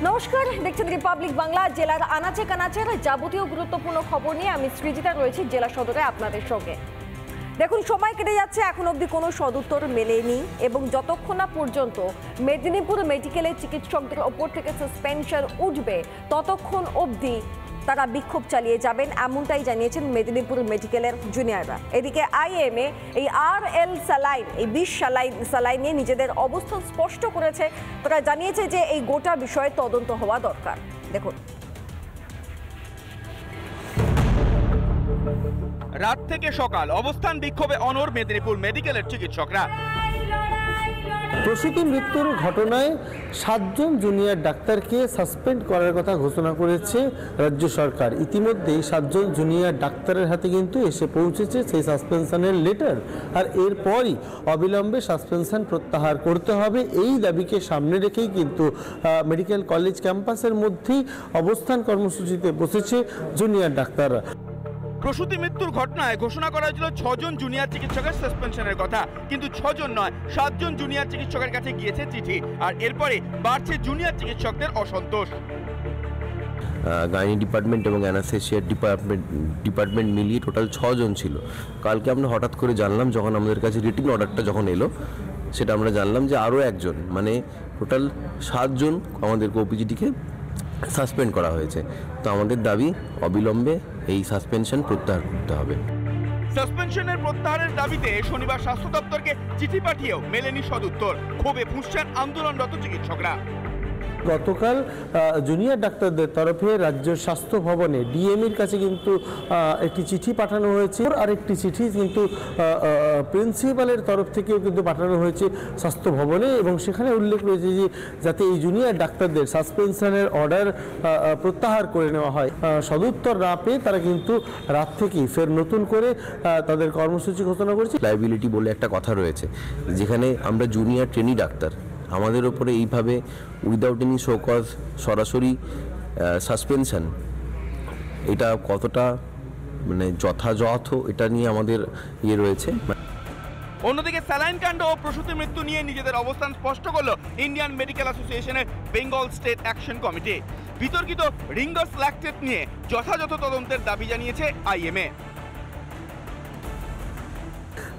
নমস্কার, দেখছেন রিপাবলিক বাংলা। জেলার আনাচে কানাচের যাবতীয় গুরুত্বপূর্ণ খবর নিয়ে আমি সৃজিতা রয়েছি জেলা সদরে আপনাদের সঙ্গে। দেখুন, সময় কেটে যাচ্ছে, এখন অবধি কোনো সদুত্তর মেলেনি এবং যতক্ষণ না পর্যন্ত মেদিনীপুর মেডিকেলের চিকিৎসকদের ওপর থেকে সাসপেনশন উঠবে ততক্ষণ অবধি তারা বিক্ষোভ চালিয়ে যাবেন, এমনটাই জানিয়েছেন মেদিনীপুর মেডিকেলের জুনিয়ররা। এদিকে আইএমএ এই RL স্যালাইন, এই 20 স্যালাইন নিয়ে নিজেদের অবস্থান স্পষ্ট করেছে। তারা জানিয়েছে যে এই গোটা বিষয়ে তদন্ত হওয়া দরকার। দেখুন, রাত থেকে সকাল অবস্থান বিক্ষোভে অনড় মেদিনীপুর মেডিকেলের চিকিৎসকরা। প্রসূতি মৃত্যুর ঘটনায় 7 জন জুনিয়র ডাক্তারকে সাসপেন্ড করার কথা ঘোষণা করেছে রাজ্য সরকার। ইতিমধ্যেই 7 জন জুনিয়র ডাক্তারের হাতে কিন্তু এসে পৌঁছেছে সেই সাসপেনশনের লেটার, আর এরপরই অবিলম্বে সাসপেনশন প্রত্যাহার করতে হবে। এই দাবিকে সামনে রেখেই কিন্তু মেডিকেল কলেজ ক্যাম্পাসের মধ্যেই অবস্থান কর্মসূচিতে বসেছে জুনিয়র ডাক্তাররা। প্রসূতি মৃত্যুর ঘটনায় ঘোষণা করা হয়েছিল 6 জন জুনিয়র চিকিৎসকের সাসপেনশনের কথা, কিন্তু 6 জন নয় 7 জন জুনিয়র চিকিৎসকের কাছে গিয়েছে চিঠি, আর এরপরে বাড়ছে জুনিয়র চিকিৎসকদের অসন্তোষ। গাইনি ডিপার্টমেন্ট এবং অ্যানাস্থেসিয়া ডিপার্টমেন্ট মিলিয়ে টোটাল 6 জন ছিল। কালকে আমরা হঠাৎ করে জানলাম, যখন আমাদের কাছে রিটিন অর্ডারটা যখন এলো, সেটা আমরা জানলাম যে আরও একজন, মানে টোটাল 7 জন আমাদের ওপিজিটিকে সাসপেন্ড করা হয়েছে। তো আমাদের দাবি অবিলম্বে এই সাসপেনশন প্রত্যাহার করতে হবে। সাসপেনশনের প্রত্যাহারের দাবিতে শনিবার স্বাস্থ্য দপ্তরকে চিঠি পাঠিয়েও মেলেনি সদুত্তর। ক্ষোভে ফুঁসছেন আন্দোলনরত চিকিৎসকরা। গতকাল জুনিয়র ডাক্তারদের তরফে রাজ্য স্বাস্থ্য ভবনে ডিএমইর কাছে কিন্তু একটি চিঠি পাঠানো হয়েছে, আর একটি চিঠি কিন্তু প্রিন্সিপালের তরফ থেকেও কিন্তু পাঠানো হয়েছে স্বাস্থ্য ভবনে, এবং সেখানে উল্লেখ রয়েছে যে যাতে এই জুনিয়র ডাক্তারদের সাসপেনশনের অর্ডার প্রত্যাহার করে নেওয়া হয়। সদুত্তর না পেয়ে তারা কিন্তু রাত থেকেই ফের নতুন করে তাদের কর্মসূচি ঘোষণা করেছে। লাইবিলিটি বলে একটা কথা রয়েছে, যেখানে আমরা জুনিয়র ট্রেনি ডাক্তার, আমাদের ওপরে এইভাবে উইদাউট এনি শো কজ সরাসরি সাসপেনশন, এটা কতটা মানে যথাযথ, এটা নিয়ে আমাদের রয়েছে। অন্যদিকে স্যালাইন কাণ্ড ও প্রসূতি মৃত্যু নিয়ে নিজেদের অবস্থান স্পষ্ট করল ইন্ডিয়ান মেডিকেল অ্যাসোসিয়েশনের বেঙ্গল স্টেট অ্যাকশন কমিটি। বিতর্কিত রিঙ্গার্স ল্যাকটেট নিয়ে যথাযথ তদন্তের দাবি জানিয়েছে আইএমএ।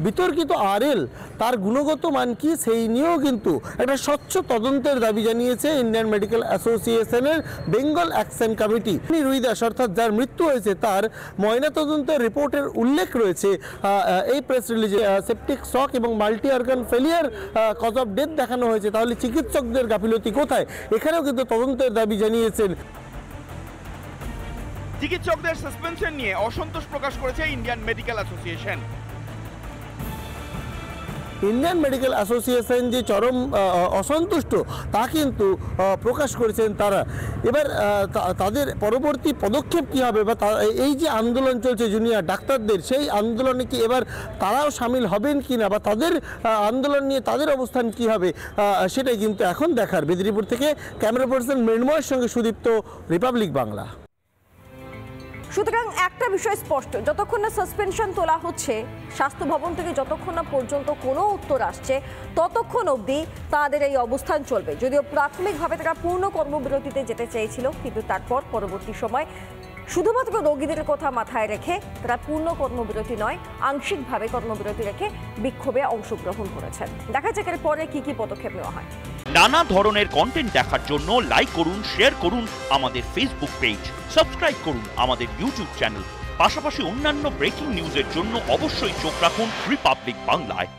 বিতর্কিত RL তার গুণগত মান কি সেই নিয়েও কিন্তু একটা স্বচ্ছ তদন্তের দাবি জানিয়েছে ইন্ডিয়ান মেডিকেল অ্যাসোসিয়েশনের বেঙ্গল অ্যাকশন কমিটি। রুইদাস, অর্থাৎ যার মৃত্যু হয়েছে, তার ময়নাতদন্তের রিপোর্টের উল্লেখ রয়েছে এই প্রেস রিলিজে। সেপটিক শক এবং multi organ failure cause of death দেখানো হয়েছে। তাহলে চিকিৎসকদের গাফিলতি কোথায়? এখানেও কিন্তু তদন্তের দাবি জানিয়েছেন। চিকিৎসকদের সাসপেনশন নিয়ে অসন্তোষ প্রকাশ করেছে Indian medical association. Indian medical association যে চরম অসন্তুষ্ট তা কিন্তু প্রকাশ করেছেন তারা। এবার তাদের পরবর্তী পদক্ষেপ কী হবে, বা এই যে আন্দোলন চলছে জুনিয়র ডাক্তারদের, সেই আন্দোলনে কি এবার তারাও সামিল হবেন কি না, বা তাদের আন্দোলন নিয়ে তাদের অবস্থান কি হবে, সেটাই কিন্তু এখন দেখার। মেদিনীপুর থেকে ক্যামেরা পার্সন মৃন্ময়ের সঙ্গে সুদীপ্ত, রিপাবলিক বাংলা। সুতরাং একটা বিষয় স্পষ্ট, যতক্ষণ না সাসপেনশন তোলা হচ্ছে স্বাস্থ্য ভবন থেকে, যতক্ষণ না পর্যন্ত কোনো উত্তর আসছে, ততক্ষণ অবধি তাদের এই অবস্থান চলবে। যদিও প্রাথমিকভাবে তারা পূর্ণ কর্মবিরতিতে যেতে চেয়েছিল, কিন্তু তারপর পরবর্তী সময় শুধুমাত্র রোগীদের কথা মাথায় রেখে তারা পূর্ণ কর্মবিরতি নয়, আংশিকভাবে কর্মবিরতি রেখে বিক্ষোভে অংশগ্রহণ করেছেন। দেখা যাক এর পরে কি পদক্ষেপ নেওয়া হয়। নানা ধরনের কন্টেন্ট দেখার জন্য লাইক করুন, শেয়ার করুন আমাদের ফেসবুক পেজ, সাবস্ক্রাইব করুন আমাদের ইউটিউব চ্যানেল। পাশাপাশি অন্যান্য ব্রেকিং নিউজের জন্য অবশ্যই চোখ রাখুন রিপাবলিক বাংলায়।